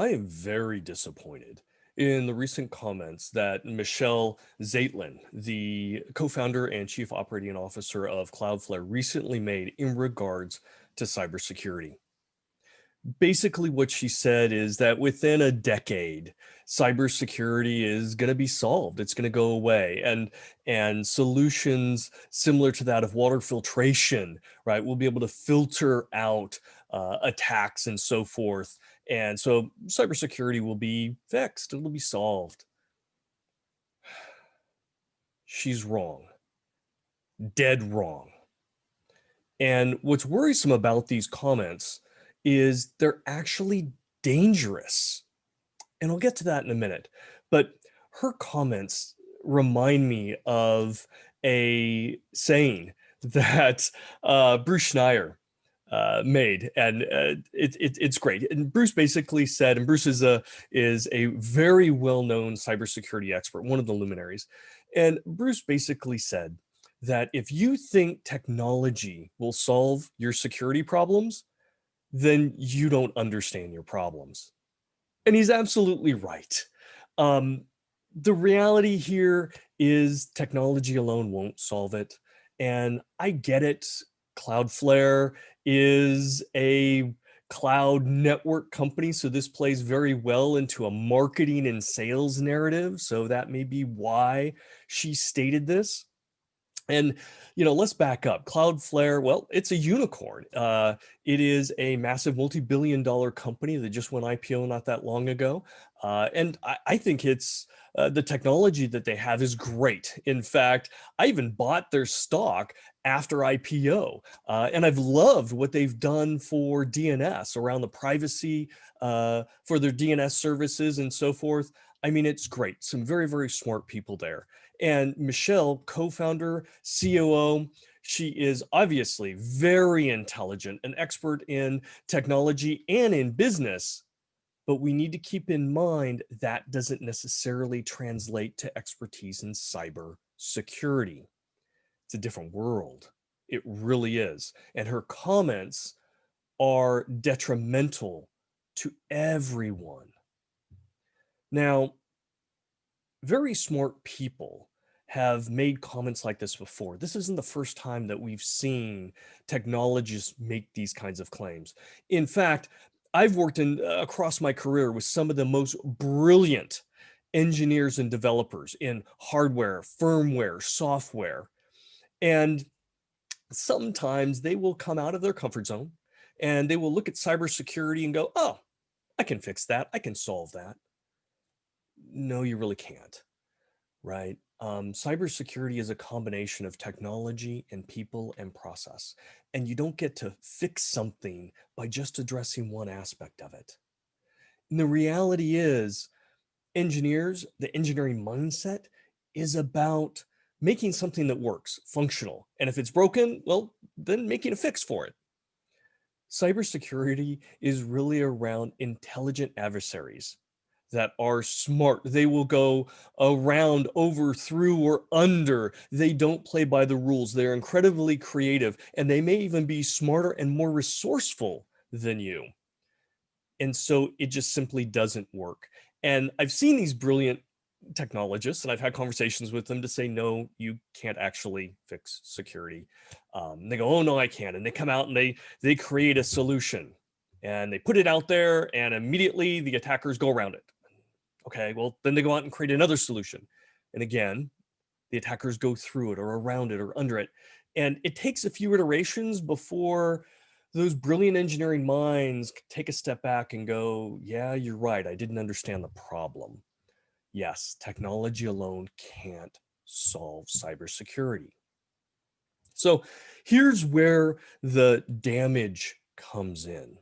I am very disappointed in the recent comments that Michelle Zatlyn, the co-founder and chief operating officer of Cloudflare, recently made in regards to cybersecurity. Basically, what she said is that within a decade, cybersecurity is going to be solved. It's going to go away, and solutions similar to that of water filtration, right? We'll be able to filter out attacks and so forth, and so cybersecurity will be fixed. It'll be solved. She's wrong, dead wrong. And what's worrisome about these comments is they're actually dangerous. And I'll get to that in a minute. But her comments remind me of a saying that Bruce Schneier made, and it's great. And Bruce basically said, and Bruce is a very well-known cybersecurity expert, one of the luminaries. And Bruce basically said that if you think technology will solve your security problems, then you don't understand your problems. And he's absolutely right. Um, the reality here is technology alone won't solve it. And I get it. Cloudflare is a cloud network company, so this plays very well into a marketing and sales narrative. So that may be why she stated this. And, let's back up. Cloudflare, well, it's a unicorn. It is a massive multi-billion-dollar company that just went IPO not that long ago. And I think it's the technology that they have is great. In fact, I even bought their stock after IPO. And I've loved what they've done for DNS around the privacy for their DNS services and so forth. I mean, it's great. Some very, very smart people there. And Michelle, co-founder, COO, she is obviously very intelligent, an expert in technology and in business. But we need to keep in mind that doesn't necessarily translate to expertise in cyber security. It's a different world. It really is. And her comments are detrimental to everyone. Now, very smart people have made comments like this before. This isn't the first time that we've seen technologists make these kinds of claims. In fact, I've worked across my career with some of the most brilliant engineers and developers in hardware, firmware, software. And sometimes they will come out of their comfort zone and they will look at cybersecurity and go, oh, I can fix that. I can solve that. No, you really can't, right? Cybersecurity is a combination of technology and people and process. And you don't get to fix something by just addressing one aspect of it. And the reality is, the engineering mindset is about making something that works, functional. And if it's broken, well, then making a fix for it. Cybersecurity is really around intelligent adversaries that are smart. They will go around, over, through, or under. They don't play by the rules. They're incredibly creative, and they may even be smarter and more resourceful than you. And so it just simply doesn't work. And I've seen these brilliant technologists, and I've had conversations with them to say, no, you can't actually fix security. They go, oh, no, I can. And they come out and they create a solution, and they put it out there, and immediately the attackers go around it. Okay, well, then they go out and create another solution. And again, the attackers go through it or around it or under it. And it takes a few iterations before those brilliant engineering minds take a step back and go, yeah, you're right. I didn't understand the problem. Yes, technology alone can't solve cybersecurity. So here's where the damage comes in.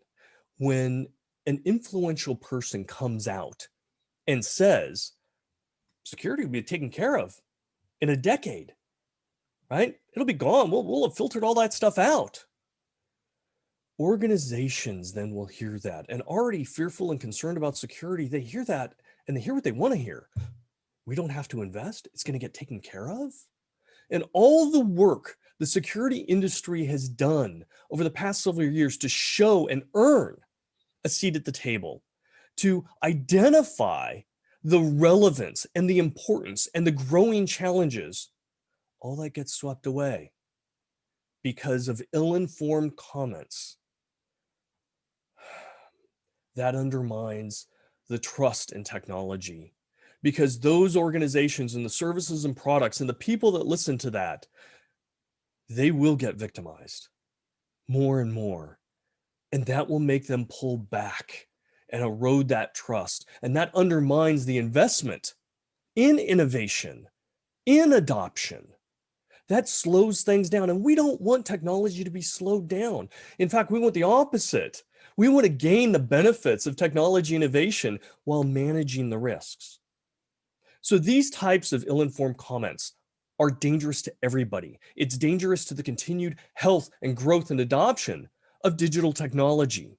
When an influential person comes out and says, security will be taken care of in a decade, right? It'll be gone. We'll have filtered all that stuff out. Organizations then will hear that, and already fearful and concerned about security, they hear that and they hear what they want to hear. We don't have to invest. It's going to get taken care of. And all the work the security industry has done over the past several years to show and earn a seat at the table, to identify the relevance and the importance and the growing challenges, all that gets swept away because of ill-informed comments. That undermines the trust in technology, because those organizations and the services and products and the people that listen to that, they will get victimized more and more. And that will make them pull back and erode that trust. And that undermines the investment in innovation, in adoption. That slows things down. And we don't want technology to be slowed down. In fact, we want the opposite. We want to gain the benefits of technology innovation while managing the risks. So these types of ill-informed comments are dangerous to everybody. It's dangerous to the continued health and growth and adoption of digital technology.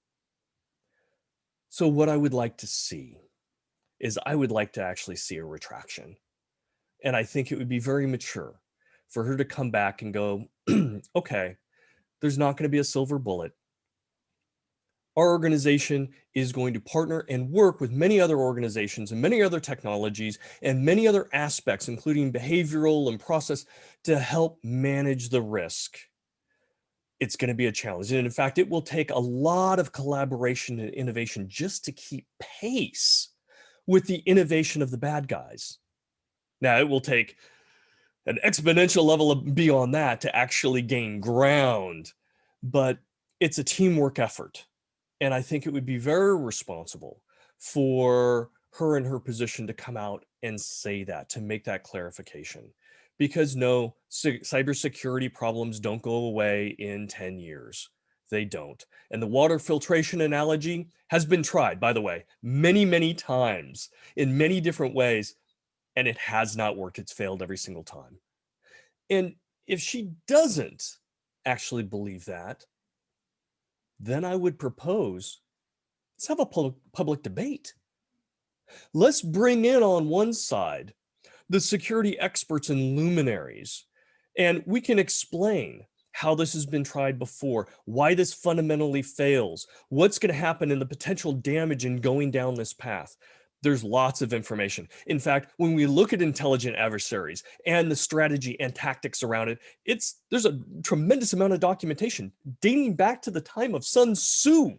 So what I would like to see is I would like to actually see a retraction. And I think it would be very mature for her to come back and go, okay, there's not going to be a silver bullet. Our organization is going to partner and work with many other organizations and many other technologies and many other aspects, including behavioral and process, to help manage the risk. It's going to be a challenge. And in fact, it will take a lot of collaboration and innovation just to keep pace with the innovation of the bad guys. Now, it will take an exponential level beyond that to actually gain ground, but it's a teamwork effort. And I think it would be very responsible for her in her position to come out and say that, to make that clarification. Because no, cybersecurity problems don't go away in 10 years. They don't. And the water filtration analogy has been tried, by the way, many, many times in many different ways, and it has not worked. It's failed every single time. And if she doesn't actually believe that, then I would propose, let's have a public debate. Let's bring in on one side the security experts and luminaries, and we can explain how this has been tried before, why this fundamentally fails, what's going to happen, and the potential damage in going down this path. There's lots of information. In fact, when we look at intelligent adversaries and the strategy and tactics around it, there's a tremendous amount of documentation dating back to the time of Sun Tzu.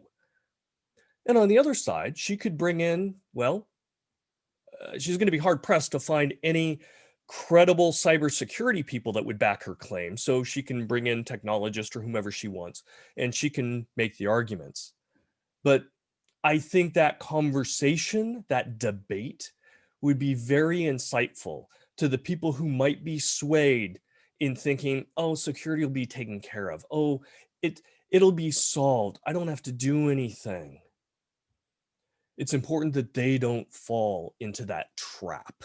And on the other side, she could bring in, well, she's going to be hard pressed to find any credible cybersecurity people that would back her claim. So she can bring in technologists or whomever she wants, and she can make the arguments. But I think that conversation, that debate, would be very insightful to the people who might be swayed in thinking, oh, security will be taken care of. Oh, it'll be solved. I don't have to do anything. It's important that they don't fall into that trap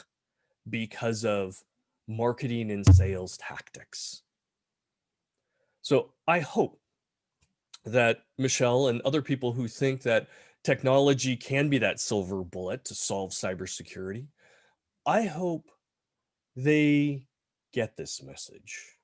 because of marketing and sales tactics. So I hope that Michelle and other people who think that technology can be that silver bullet to solve cybersecurity, I hope they get this message.